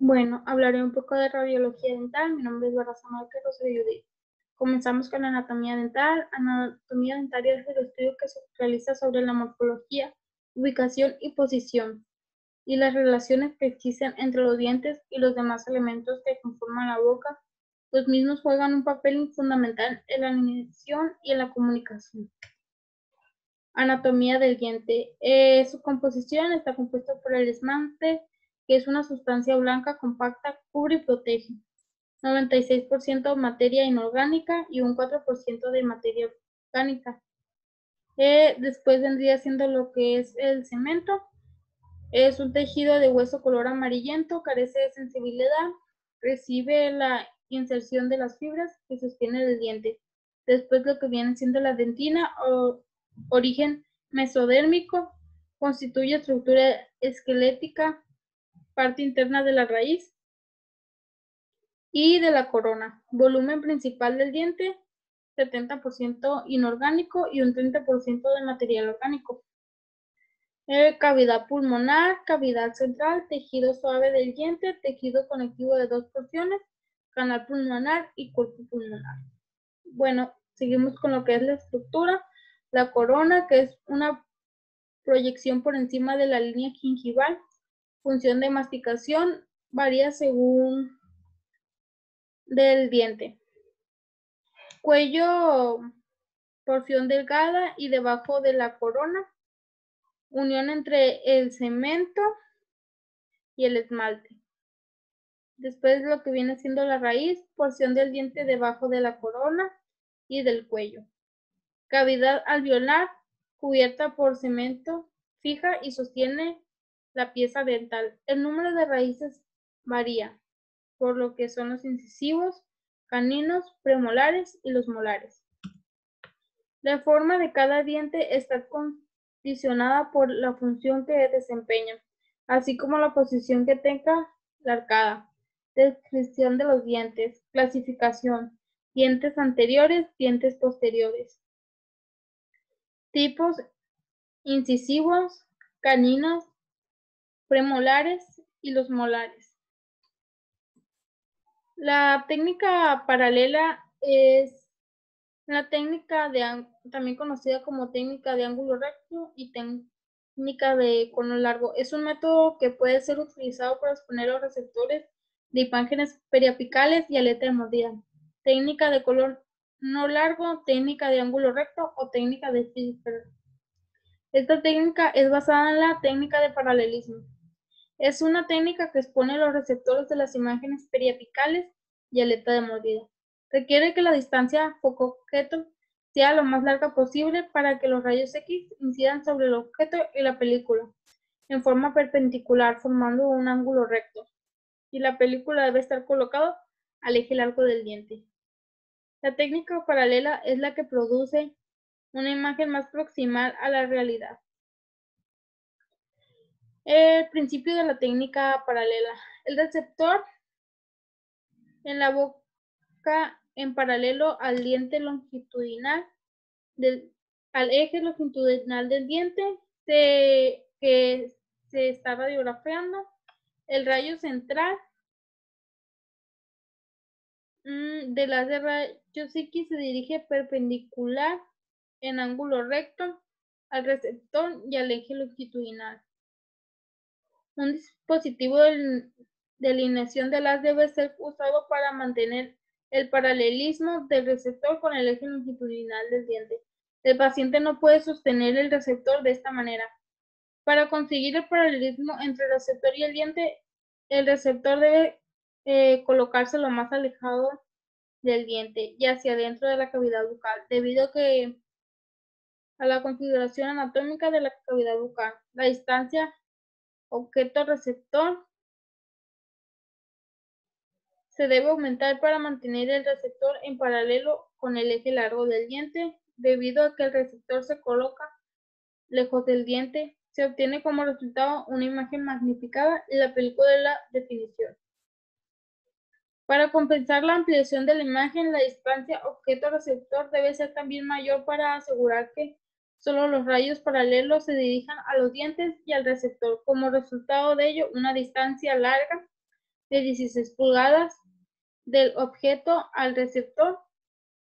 Bueno, hablaré un poco de radiología dental. Mi nombre es Barraza Márquez Rosario Judith. Comenzamos con la anatomía dental. Anatomía dentaria es el estudio que se realiza sobre la morfología, ubicación y posición, y las relaciones que existen entre los dientes y los demás elementos que conforman la boca. Los mismos juegan un papel fundamental en la alimentación y en la comunicación. Anatomía del diente. Su composición está compuesta por el esmalte, que es una sustancia blanca compacta, cubre y protege. 96% materia inorgánica y un 4% de materia orgánica. Después vendría siendo lo que es el cemento. Es un tejido de hueso color amarillento, carece de sensibilidad, recibe la inserción de las fibras que sostienen el diente. Después lo que viene siendo la dentina o origen mesodérmico, constituye estructura esquelética, parte interna de la raíz y de la corona. Volumen principal del diente, 70% inorgánico y un 30% de material orgánico. Cavidad pulmonar, cavidad central, tejido suave del diente, tejido conectivo de dos porciones, canal pulmonar y cuerpo pulmonar. Bueno, seguimos con lo que es la estructura. La corona, que es una proyección por encima de la línea gingival. Función de masticación varía según del diente. Cuello, porción delgada y debajo de la corona. Unión entre el cemento y el esmalte. Después lo que viene siendo la raíz, porción del diente debajo de la corona y del cuello. Cavidad alveolar, cubierta por cemento, fija y sostiene la pieza dental. El número de raíces varía, por lo que son los incisivos, caninos, premolares y los molares. La forma de cada diente está condicionada por la función que desempeña, así como la posición que tenga la arcada. Descripción de los dientes. Clasificación. Dientes anteriores, dientes posteriores. Tipos: incisivos, caninos, premolares y los molares. La técnica paralela es la técnica también conocida como técnica de ángulo recto y técnica de cono largo. Es un método que puede ser utilizado para exponer los receptores de imágenes periapicales y aleta de mordida. Técnica de cono largo, técnica de ángulo recto o técnica de Fischer. Esta técnica es basada en la técnica de paralelismo. Es una técnica que expone los receptores de las imágenes periapicales y aleta de mordida. Requiere que la distancia foco-objeto sea lo más larga posible para que los rayos X incidan sobre el objeto y la película en forma perpendicular, formando un ángulo recto, y la película debe estar colocada al eje largo del diente. La técnica paralela es la que produce una imagen más proximal a la realidad. El principio de la técnica paralela. El receptor en la boca en paralelo al diente longitudinal al eje longitudinal del diente que se está radiografiando. El rayo central del haz de rayos X se dirige perpendicular en ángulo recto al receptor y al eje longitudinal. Un dispositivo de alineación del haz debe ser usado para mantener el paralelismo del receptor con el eje longitudinal del diente. El paciente no puede sostener el receptor de esta manera. Para conseguir el paralelismo entre el receptor y el diente, el receptor debe colocarse lo más alejado del diente y hacia adentro de la cavidad bucal, debido a la configuración anatómica de la cavidad bucal. La distancia objeto-receptor se debe aumentar para mantener el receptor en paralelo con el eje largo del diente. Debido a que el receptor se coloca lejos del diente, se obtiene como resultado una imagen magnificada y la película de la definición. Para compensar la ampliación de la imagen, la distancia objeto-receptor debe ser también mayor para asegurar que solo los rayos paralelos se dirijan a los dientes y al receptor. Como resultado de ello, una distancia larga de 16 pulgadas del objeto al receptor.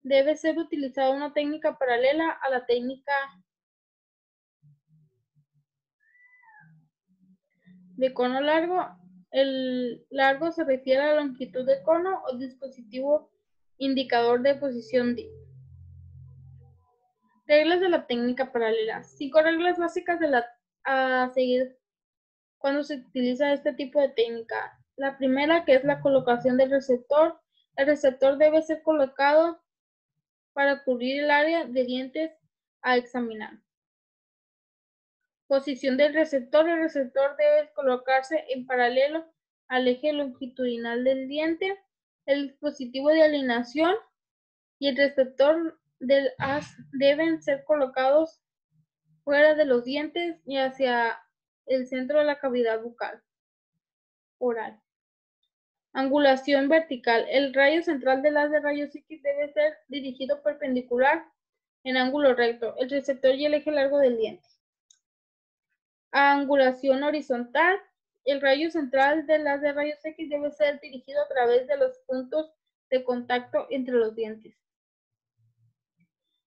Debe ser utilizada una técnica paralela a la técnica de cono largo. El largo se refiere a la longitud del cono o dispositivo indicador de posición D. Reglas de la técnica paralela. 5 reglas básicas a seguir cuando se utiliza este tipo de técnica. La primera, que es la colocación del receptor. El receptor debe ser colocado para cubrir el área de dientes a examinar. Posición del receptor. El receptor debe colocarse en paralelo al eje longitudinal del diente. El dispositivo de alineación y el receptor del haz deben ser colocados fuera de los dientes y hacia el centro de la cavidad bucal oral. Angulación vertical. El rayo central del haz de rayos X debe ser dirigido perpendicular en ángulo recto, el receptor y el eje largo del diente. Angulación horizontal. El rayo central del haz de rayos X debe ser dirigido a través de los puntos de contacto entre los dientes.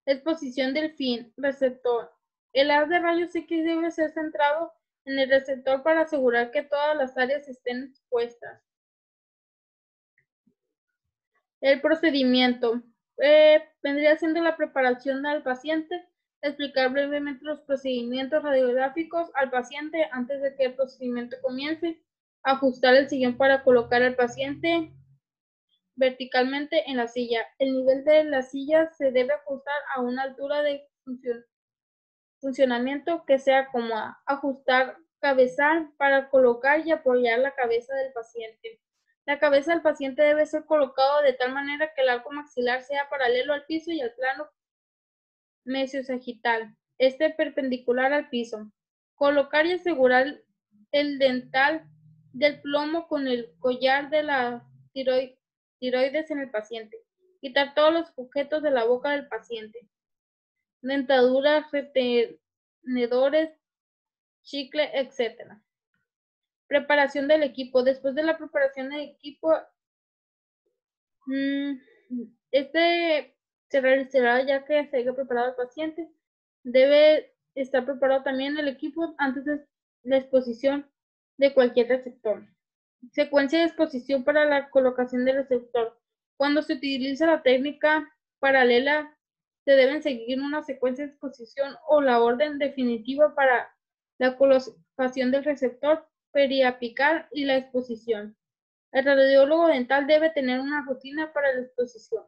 Exposición del fin. Receptor. El haz de rayos X debe ser centrado en el receptor para asegurar que todas las áreas estén expuestas. El procedimiento. Vendría siendo la preparación al paciente, explicar brevemente los procedimientos radiográficos al paciente antes de que el procedimiento comience, ajustar el sillón para colocar al paciente verticalmente en la silla. El nivel de la silla se debe ajustar a una altura de funcionamiento que sea cómoda. Ajustar cabezal para colocar y apoyar la cabeza del paciente. La cabeza del paciente debe ser colocada de tal manera que el arco maxilar sea paralelo al piso y al plano mesio-sagital esté perpendicular al piso. Colocar y asegurar el dental del plomo con el collar de la tiroides en el paciente. Quitar todos los objetos de la boca del paciente. Dentaduras, retenedores, chicle, etc. Preparación del equipo. Después de la preparación del equipo, se realizará ya que se haya preparado el paciente. Debe estar preparado también el equipo antes de la exposición de cualquier receptor. Secuencia de exposición para la colocación del receptor. Cuando se utiliza la técnica paralela, se deben seguir una secuencia de exposición o la orden definitiva para la colocación del receptor periapical y la exposición. El radiólogo dental debe tener una rutina para la exposición.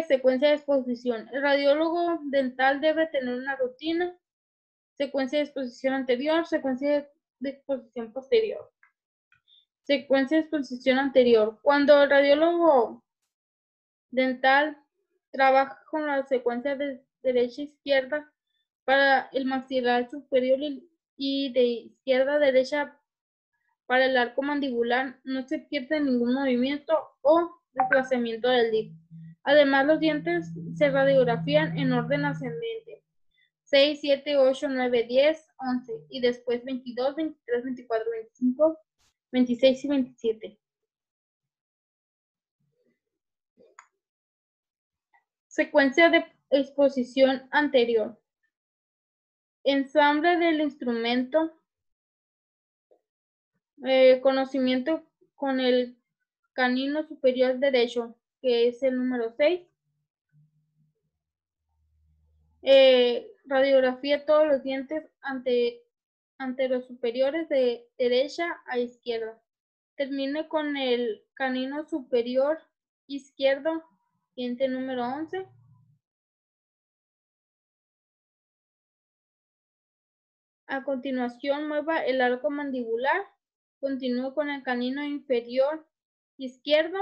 Secuencia de exposición. El radiólogo dental debe tener una rutina. Secuencia de exposición anterior, secuencia de exposición posterior. Secuencia de exposición anterior. Cuando el radiólogo dental trabaja con la secuencia de derecha a izquierda para el maxilar superior y de izquierda a derecha para el arco mandibular, no se pierde ningún movimiento o desplazamiento del diente. Además, los dientes se radiografían en orden ascendente. 6, 7, 8, 9, 10, 11 y después 22, 23, 24, 25, 26 y 27. Secuencia de exposición anterior. Ensamble del instrumento. Conocimiento con el canino superior derecho, que es el número 6. Radiografía de todos los dientes ante los superiores de derecha a izquierda. Termine con el canino superior izquierdo, diente número 11. A continuación, mueva el arco mandibular. Continúe con el canino inferior izquierdo.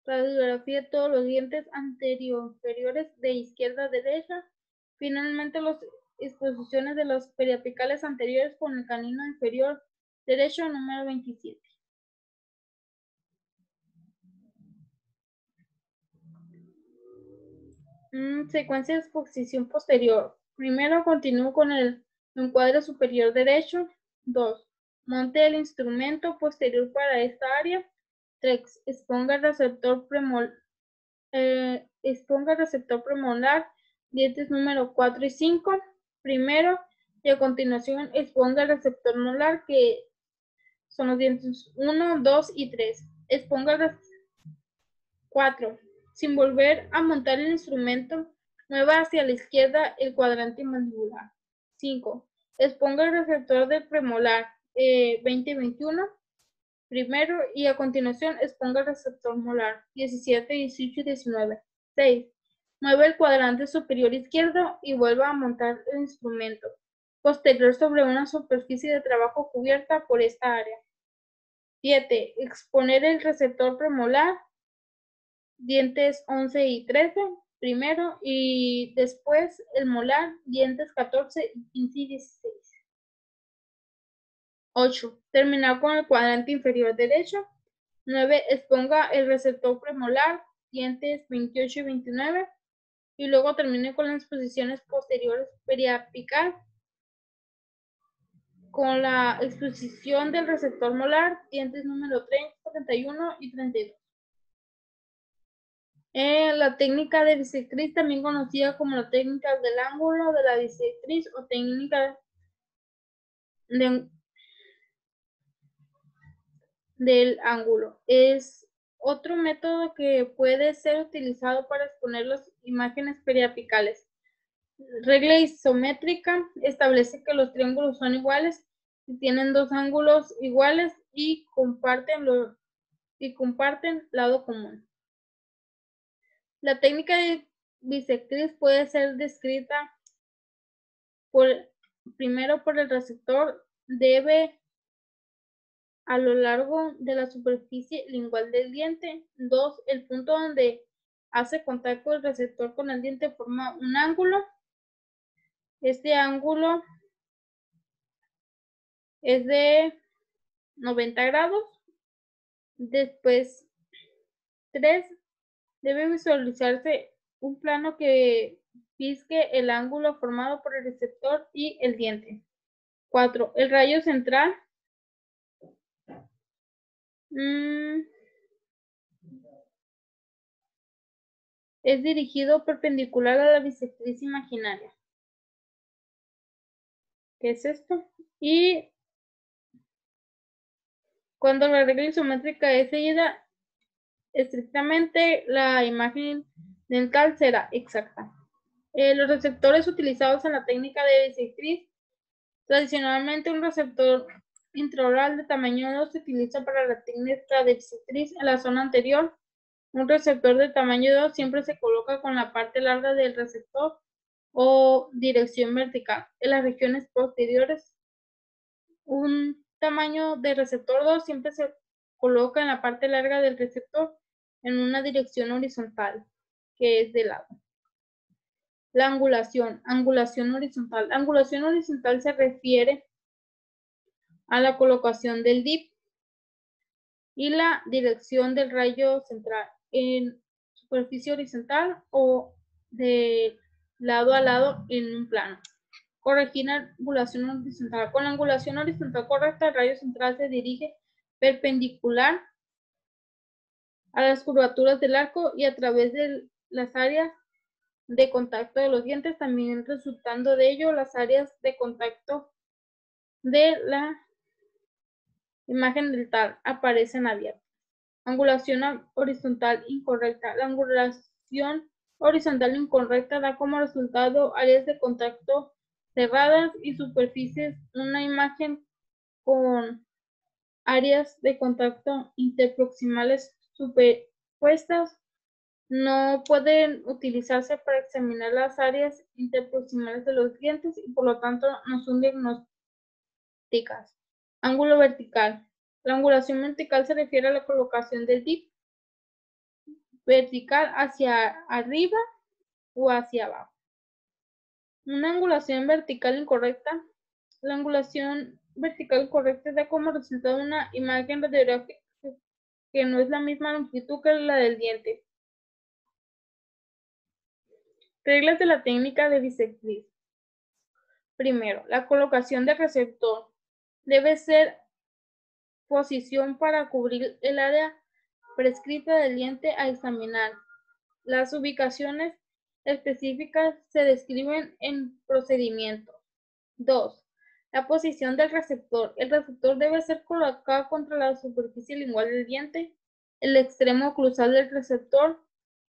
Radiografía de todos los dientes anterior-inferiores de izquierda a derecha. Finalmente, las exposiciones de los periapicales anteriores con el canino inferior derecho número 27. Secuencia de exposición posterior. Primero continúo con el encuadre superior derecho. 2. Monte el instrumento posterior para esta área. 3. Exponga el receptor premolar, dientes número 4 y 5, primero, y a continuación exponga el receptor molar, que son los dientes 1, 2 y 3. Exponga el 4. Sin volver a montar el instrumento, mueva hacia la izquierda el cuadrante mandibular. 5. Exponga el receptor del premolar 20 y 21, primero, y a continuación exponga el receptor molar 17, 18 y 19. 6. Mueve el cuadrante superior izquierdo y vuelva a montar el instrumento posterior sobre una superficie de trabajo cubierta por esta área. 7. Exponer el receptor premolar, dientes 11 y 13, primero, y después el molar, dientes 14, 15 y 16. 8. Terminar con el cuadrante inferior derecho. 9. Exponga el receptor premolar, dientes 28 y 29, y luego termine con las exposiciones posteriores periapical con la exposición del receptor molar, dientes número 30, 31 y 32. La técnica de bisectriz, también conocida como la técnica del ángulo de la bisectriz o técnica del ángulo, es otro método que puede ser utilizado para exponer las imágenes periapicales. Regla isométrica establece que los triángulos son iguales si tienen dos ángulos iguales y comparten lado común. La técnica de bisectriz puede ser descrita primero por el receptor debe a lo largo de la superficie lingual del diente. 2. El punto donde hace contacto el receptor con el diente forma un ángulo. Este ángulo es de 90 grados. Después, 3. Debe visualizarse un plano que fisgue el ángulo formado por el receptor y el diente. 4. El rayo central es dirigido perpendicular a la bisectriz imaginaria. ¿Qué es esto? Y cuando la regla isométrica es seguida estrictamente, la imagen dental será exacta. Los receptores utilizados en la técnica de bisectriz. Tradicionalmente, un receptor intraoral de tamaño 2 se utiliza para la técnica de bisectriz en la zona anterior. Un receptor de tamaño 2 siempre se coloca con la parte larga del receptor o dirección vertical. En las regiones posteriores, un tamaño de receptor 2 siempre se coloca en la parte larga del receptor en una dirección horizontal, que es de lado. La angulación horizontal. La angulación horizontal se refiere a la colocación del DIP y la dirección del rayo central en superficie horizontal o de lado a lado en un plano. Corregir la angulación horizontal. Con la angulación horizontal correcta, el rayo central se dirige perpendicular a las curvaturas del arco y a través de las áreas de contacto de los dientes, también resultando de ello las áreas de contacto de la imagen dental aparecen abiertas. Angulación horizontal incorrecta. La angulación horizontal incorrecta da como resultado áreas de contacto cerradas y superficies, una imagen con áreas de contacto interproximales superpuestas. No pueden utilizarse para examinar las áreas interproximales de los dientes y por lo tanto no son diagnósticas. Ángulo vertical. La angulación vertical se refiere a la colocación del DIP vertical hacia arriba o hacia abajo. Una angulación vertical incorrecta. La angulación vertical incorrecta da como resultado una imagen radiográfica que no es la misma longitud que la del diente. Reglas de la técnica de bisectriz. Primero, la colocación del receptor debe ser posición para cubrir el área prescrita del diente a examinar. Las ubicaciones específicas se describen en procedimiento. 2. La posición del receptor. El receptor debe ser colocado contra la superficie lingual del diente. El extremo oclusal del receptor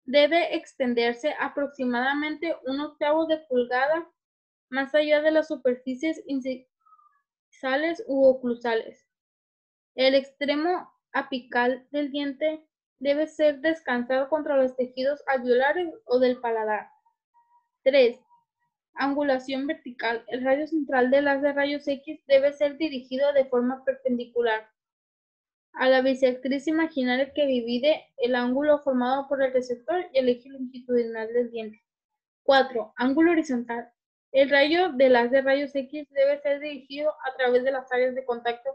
debe extenderse aproximadamente 1/8 de pulgada más allá de las superficies incisales u oclusales. El extremo apical del diente debe ser descansado contra los tejidos alveolares o del paladar. 3. Angulación vertical. El radio central del haz de rayos X debe ser dirigido de forma perpendicular a la bisectriz imaginaria que divide el ángulo formado por el receptor y el eje longitudinal del diente. 4. Ángulo horizontal. El rayo del haz de rayos X debe ser dirigido a través de las áreas de contacto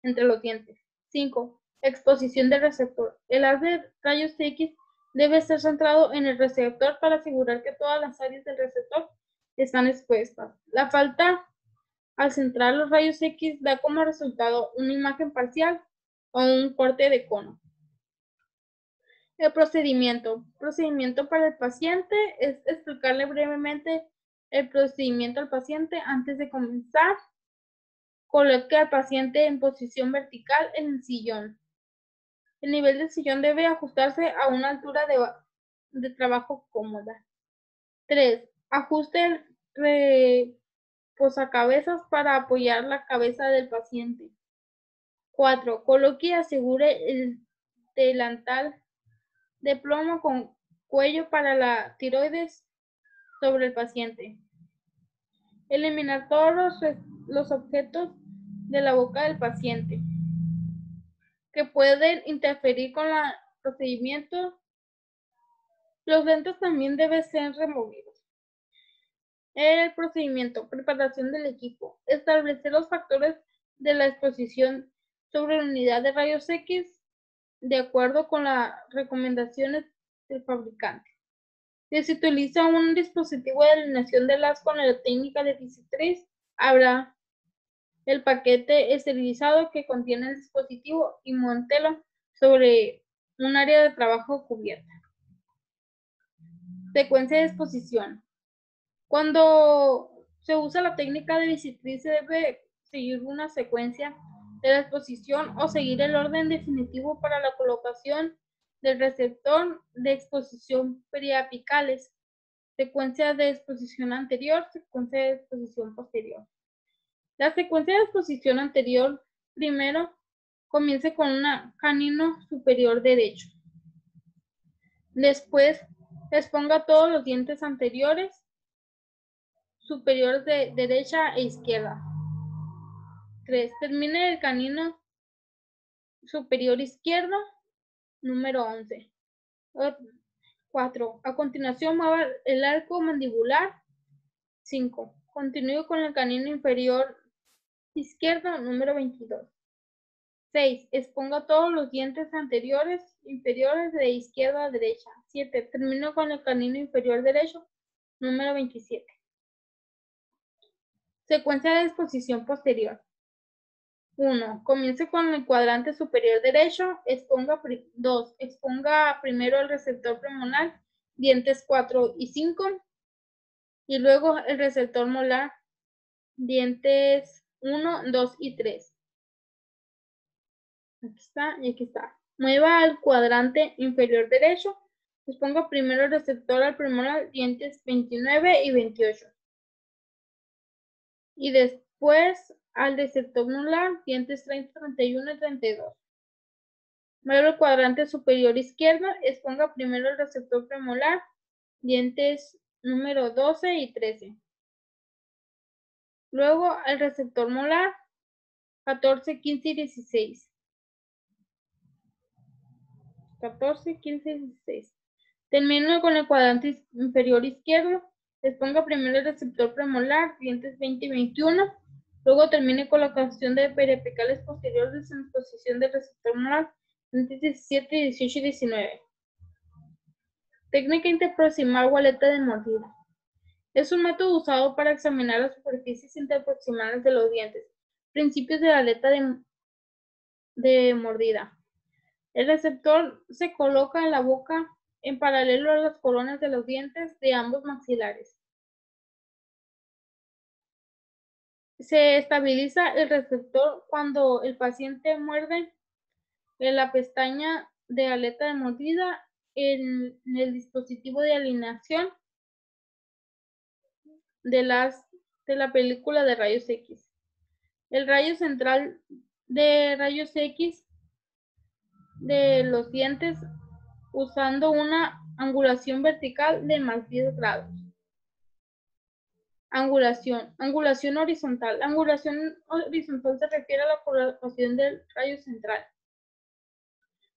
entre los dientes. 5. Exposición del receptor. El haz de rayos X debe ser centrado en el receptor para asegurar que todas las áreas del receptor están expuestas. La falta al centrar los rayos X da como resultado una imagen parcial o un corte de cono. El procedimiento. Procedimiento para el paciente es explicarle brevemente el procedimiento al paciente antes de comenzar. Coloque al paciente en posición vertical en el sillón. El nivel del sillón debe ajustarse a una altura de trabajo cómoda. 3. Ajuste el reposacabezas para apoyar la cabeza del paciente. 4. Coloque y asegure el delantal de plomo con cuello para la tiroides sobre el paciente. Eliminar todos los objetos de la boca del paciente que pueden interferir con el procedimiento. Los lentes también deben ser removidos. El procedimiento. Preparación del equipo. Establecer los factores de la exposición sobre la unidad de rayos X de acuerdo con las recomendaciones del fabricante. Si se utiliza un dispositivo de alineación de las con la técnica de Visitriz, habrá el paquete esterilizado que contiene el dispositivo y móntelo sobre un área de trabajo cubierta. Secuencia de exposición. Cuando se usa la técnica de Visitriz se debe seguir una secuencia de la exposición o seguir el orden definitivo para la colocación del receptor de exposición periapicales. Secuencia de exposición anterior, secuencia de exposición posterior. La secuencia de exposición anterior primero comienza con un canino superior derecho. Después exponga todos los dientes anteriores superiores de derecha e izquierda. 3. Termine el canino superior izquierdo, número 11. 4. A continuación mueva el arco mandibular. 5. Continúe con el canino inferior izquierdo, número 22. 6. Exponga todos los dientes anteriores inferiores de izquierda a derecha. 7. Termino con el canino inferior derecho, número 27. Secuencia de exposición posterior. 1. Comience con el cuadrante superior derecho. 2. Exponga primero el receptor premolar, dientes 4 y 5. Y luego el receptor molar, dientes 1, 2 y 3. Aquí está y aquí está. Mueva al cuadrante inferior derecho. Exponga primero el receptor al premolar, dientes 29 y 28. Y después al receptor molar, dientes 30, 31 y 32. Mueva el cuadrante superior izquierdo. Exponga primero el receptor premolar, dientes número 12 y 13. Luego el receptor molar, 14, 15 y 16. 14, 15 y 16. Termino con el cuadrante inferior izquierdo. Exponga primero el receptor premolar, dientes 20 y 21. Luego termine con la colocación de periapicales posteriores en posición del receptor molar, dientes 17, 18 y 19. Técnica interproximal o aleta de mordida. Es un método usado para examinar las superficies interproximales de los dientes, principios de la aleta de mordida. El receptor se coloca en la boca en paralelo a las coronas de los dientes de ambos maxilares. Se estabiliza el receptor cuando el paciente muerde en la pestaña de aleta de mordida en el dispositivo de alineación de la película de rayos X. El rayo central de rayos X de los dientes usando una angulación vertical de más 10 grados. Angulación horizontal. La angulación horizontal se refiere a la colocación del rayo central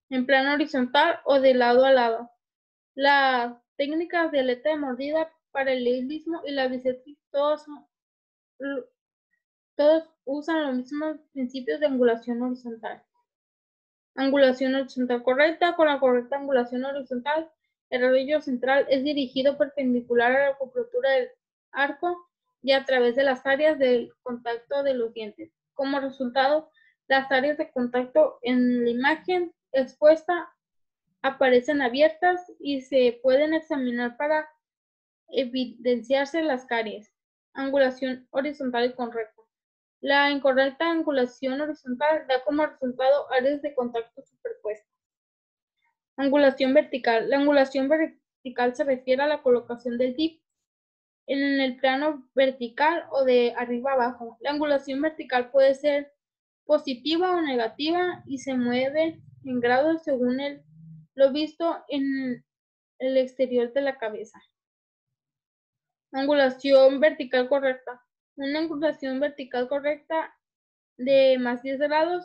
en plano horizontal o de lado a lado. Las técnicas de aleta de mordida, paralelismo y la bisectis todos usan los mismos principios de angulación horizontal. Angulación horizontal correcta. Con la correcta angulación horizontal, el rayo central es dirigido perpendicular a la curvatura del arco y a través de las áreas del contacto de los dientes. Como resultado, las áreas de contacto en la imagen expuesta aparecen abiertas y se pueden examinar para evidenciarse las caries. Angulación horizontal incorrecta. La incorrecta angulación horizontal da como resultado áreas de contacto superpuestas. Angulación vertical. La angulación vertical se refiere a la colocación del tip en el plano vertical o de arriba abajo. La angulación vertical puede ser positiva o negativa y se mueve en grados según lo visto en el exterior de la cabeza. Angulación vertical correcta. Una angulación vertical correcta de más 10 grados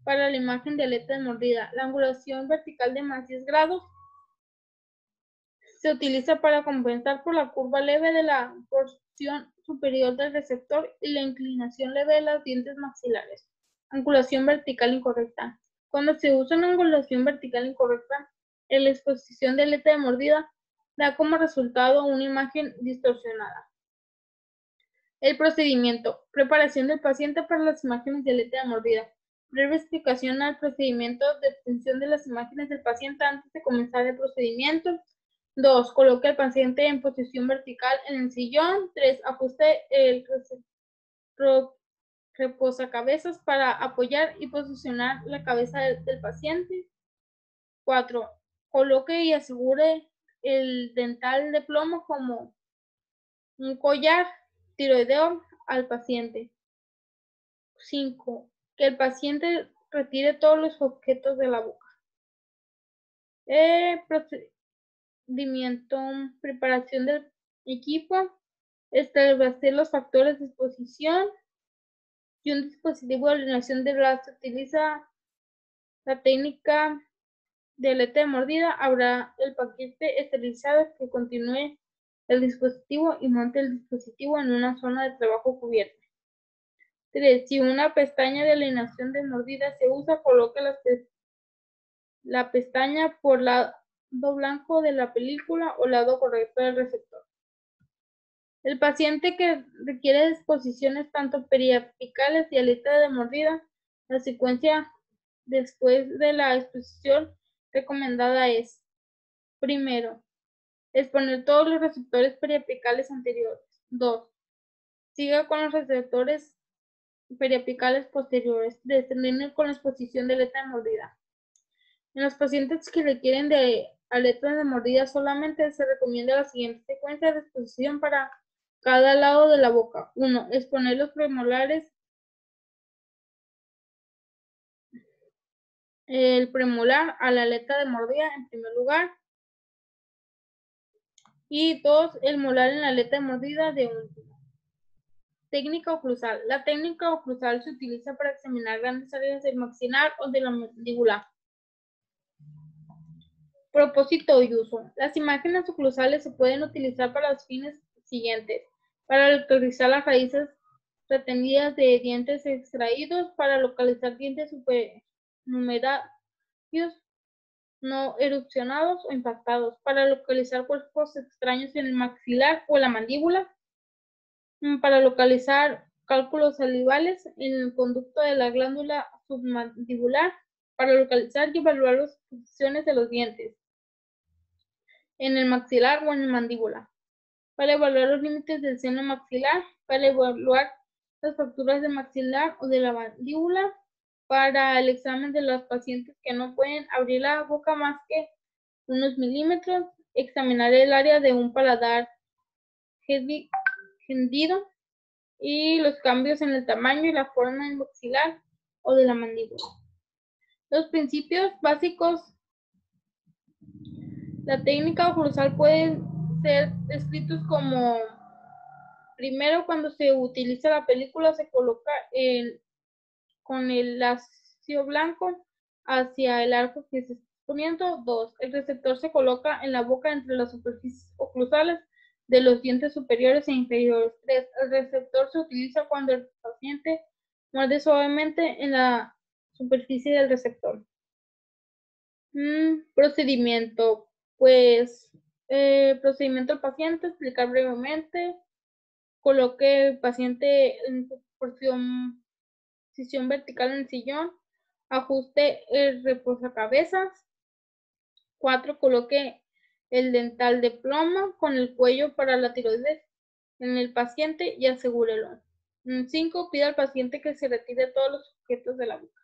para la imagen de aleta de mordida. La angulación vertical de más 10 grados se utiliza para compensar por la curva leve de la porción superior del receptor y la inclinación leve de los dientes maxilares. Angulación vertical incorrecta. Cuando se usa una angulación vertical incorrecta, la exposición de aleta de mordida da como resultado una imagen distorsionada. El procedimiento. Preparación del paciente para las imágenes de aleta de mordida. Breve explicación al procedimiento de obtención de las imágenes del paciente antes de comenzar el procedimiento. 2. Coloque al paciente en posición vertical en el sillón. 3. Ajuste el reposacabezas para apoyar y posicionar la cabeza del paciente. 4. Coloque y asegure el dental de plomo como un collar tiroideo al paciente. 5. Que el paciente retire todos los objetos de la boca. Procedimiento. Preparación del equipo. Establecer los factores de exposición. Y un dispositivo de alineación de brazo. Utiliza la técnica de aleta de mordida. Habrá el paquete esterilizado que continúe el dispositivo y monte el dispositivo en una zona de trabajo cubierta. 3. Si una pestaña de alineación de mordida se usa, coloque la pestaña por lado blanco de la película o lado correcto del receptor. El paciente que requiere exposiciones tanto periapicales y aleta de mordida, la secuencia después de la exposición recomendada es: primero, exponer todos los receptores periapicales anteriores. 2. Siga con los receptores periapicales posteriores. 3. Termine con la exposición de aleta de mordida. En los pacientes que requieren de aleta de mordida solamente se recomienda la siguiente secuencia de exposición para cada lado de la boca. 1. Exponer los premolares, el premolar a la aleta de mordida en primer lugar. Y 2. El molar en la aleta de mordida de último. Técnica oclusal. La técnica oclusal se utiliza para examinar grandes áreas del maxilar o de la mandíbula. Propósito y uso. Las imágenes oclusales se pueden utilizar para los fines siguientes: para localizar las raíces retenidas de dientes extraídos, para localizar dientes supernumerarios no erupcionados o impactados, para localizar cuerpos extraños en el maxilar o la mandíbula, para localizar cálculos salivales en el conducto de la glándula submandibular para localizar y evaluar las posiciones de los dientes en el maxilar o en la mandíbula, para evaluar los límites del seno maxilar, para evaluar las fracturas del maxilar o de la mandíbula, para el examen de los pacientes que no pueden abrir la boca más que unos milímetros, examinar el área de un paladar hendido y los cambios en el tamaño y la forma del maxilar o de la mandíbula. Los principios básicos. La técnica oclusal puede ser descritos como: primero, cuando se utiliza la película, se coloca con el lacio blanco hacia el arco que se está poniendo. 2. El receptor se coloca en la boca entre las superficies oclusales de los dientes superiores e inferiores. 3. El receptor se utiliza cuando el paciente muerde suavemente en la superficie del receptor. Procedimiento. Pues, procedimiento del paciente, explicar brevemente. Coloque el paciente en posición vertical en el sillón. Ajuste el reposacabezas. 4. Coloque el dental de plomo con el cuello para la tiroides en el paciente y asegúrelo. 5. Pida al paciente que se retire todos los objetos de la boca.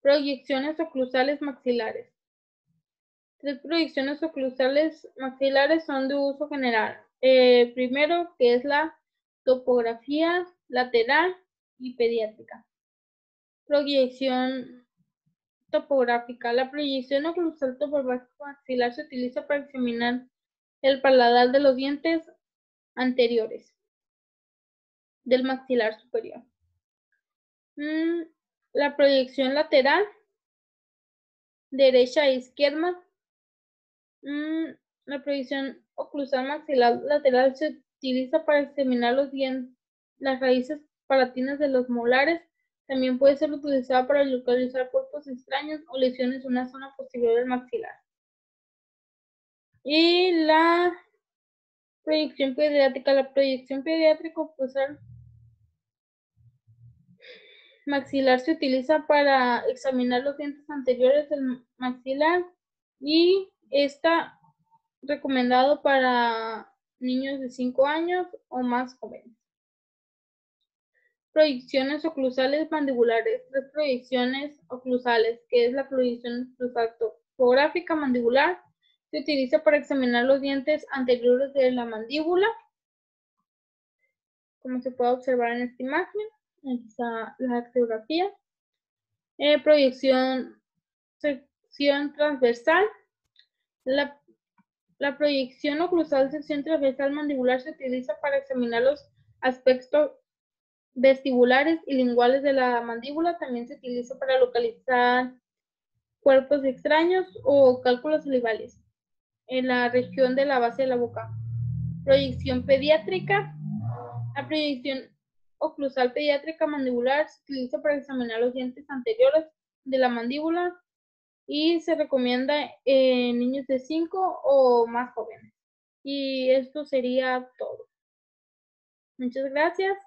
Proyecciones oclusales maxilares. 3 proyecciones oclusales maxilares son de uso general. Primero, que es la topografía lateral y pediátrica. Proyección topográfica. La proyección oclusal topográfica maxilar se utiliza para examinar el paladar de los dientes anteriores del maxilar superior. La proyección lateral, derecha e izquierda. La proyección oclusal maxilar lateral se utiliza para examinar los dientes, las raíces palatinas de los molares. También puede ser utilizada para localizar cuerpos extraños o lesiones en una zona posterior del maxilar. Y la proyección pediátrica. La proyección pediátrica oclusal maxilar se utiliza para examinar los dientes anteriores del maxilar y está recomendado para niños de 5 años o más jóvenes. Proyecciones oclusales mandibulares. 3 proyecciones oclusales, que es la proyección oclusal topográfica mandibular, se utiliza para examinar los dientes anteriores de la mandíbula, como se puede observar en esta imagen. Aquí está la radiografía. Proyección sección transversal. La proyección oclusal sección transversal mandibular se utiliza para examinar los aspectos vestibulares y linguales de la mandíbula. También se utiliza para localizar cuerpos extraños o cálculos salivales en la región de la base de la boca. Proyección pediátrica. La proyección oclusal pediátrica mandibular se utiliza para examinar los dientes anteriores de la mandíbula y se recomienda en niños de 5 o más jóvenes. Y esto sería todo. Muchas gracias.